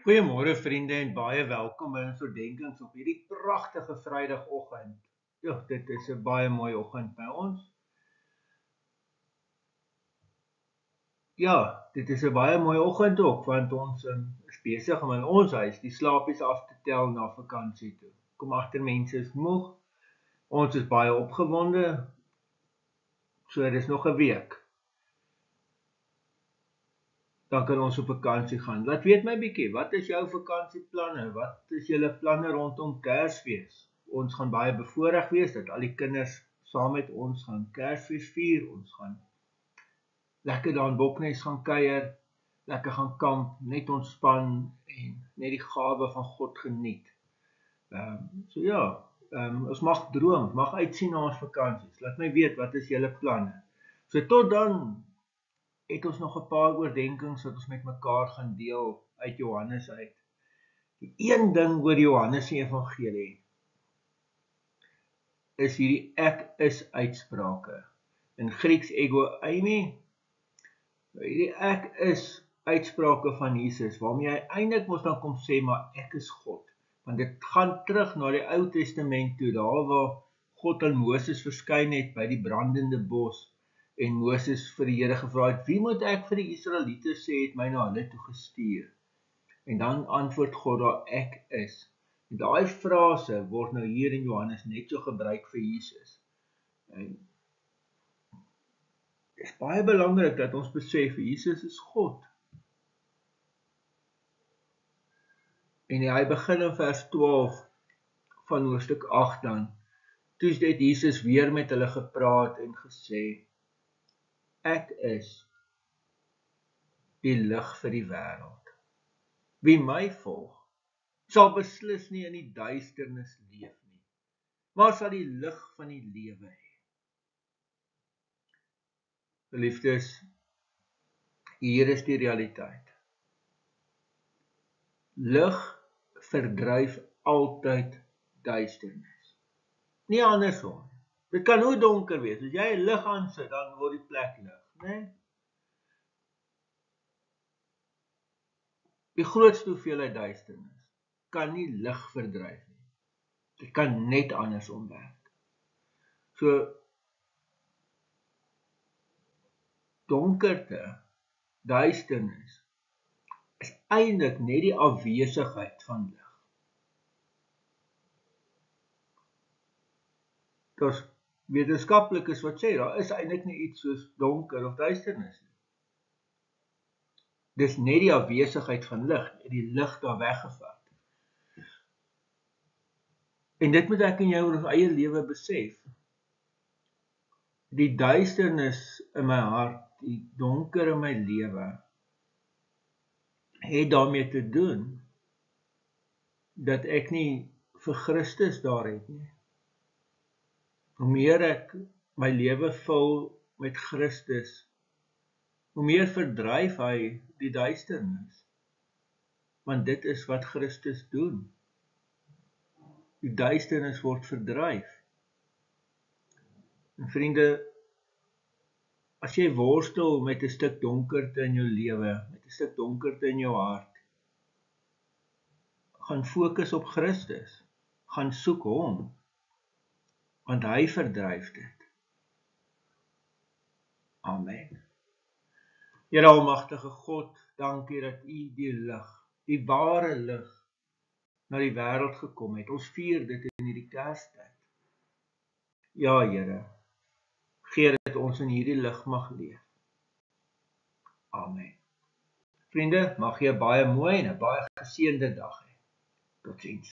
Goeiemôre vriende en baie welkom by ons oordenkings op hierdie pragtige Vrydagoggend. Ja, dit is 'n baie mooi oggend by ons. Ja, dit is 'n baie mooi oggend ook, want ons is besig om in ons huis die slaapies af te tel na vakansie toe. Kom agter, mense is moeg. Ons is baie opgewonde. So dis nog 'n week. Dan kan ons op vakansie gaan. Laat weet my bietjie, wat is jou vakansieplanne? Wat is julle planne rondom Kersfees? Ons gaan baie bevoorreg wees dat al die kinders saam met ons gaan Kersfees vier. Ons gaan lekker daar in Boknes gaan kuier, lekker gaan kamp, net ontspan en net die gawe van God geniet. So ja, ons mag droom, ons mag uitsien na ons vakansies. Laat my weet, wat is julle planne? So tot dan het ons nog 'n paar oordenkings wat ons met mekaar gaan deel uit Johannes uit. Die een ding oor Johannes se evangelie is hierdie ek is uitsprake. In Grieks ego eimi. Hierdie ek is uitsprake van Jesus, waarmee hy eintlik mos dan kom sê, maar ek is God. Want dit gaan terug na die Ou Testament toe, daar waar God aan Moses verskyn het by die brandende bos, en Moses vir die Here gevra het, wie moet ek vir die Israeliete sê het my na hulle toe gestuur? En dan antwoord God daar, ek is. En daai frase word nou hier in Johannes net so gebruik vir Jesus. En dit is baie belangrik dat ons besef, Jesus is God. En hy begin in vers 12 van hoofstuk 8 dan. Toe het Jesus weer met hulle gepraat en gesê, ek is die lig vir die wêreld. Wie my volg, sal beslis nie in die duisternis leef nie, maar sal die lig van die lewe hê. Geliefdes, hier is die realiteit. Lig verdryf altyd duisternis. Nie andersom. Dit kan hoe donker wees. As jy 'n lig aansit, dan word die plek lig, né? Die grootste hoeveelheid duisternis kan nie lig verdryf nie. Dit kan net andersom werk. So donkerte, duisternis is eintlik net die afwesigheid van lig. Daar's wetenskaplikes wat sê, daar is eintlik nie iets soos donker of duisternis nie. Dis net die afwesigheid van lig, die lig daar weggevat. En dit moet ek en jou oor ons eie lewe besef. Die duisternis in my hart, die donker in my lewe, het daarmee te doen dat ek nie vir Christus daar het nie. Hoe meer ek my lewe vul met Christus, hoe meer verdryf hy die duisternis. Want dit is wat Christus doen. Die duisternis word verdryf. En vriende, as jy worstel met 'n stuk donkerte in jou lewe, met 'n stuk donkerte in jou hart, gaan fokus op Christus, gaan soek hom, want hy verdryf dit. Amen. Here almagtige God, dankie dat U die lig, die ware lig, na die wêreld gekom het. Ons vier dit in hierdie Kerstyd. Ja, Here, gee dat ons in hierdie lig mag leef. Amen. Vriende, mag jy 'n baie mooi en 'n baie geseënde dag hê. Totsiens.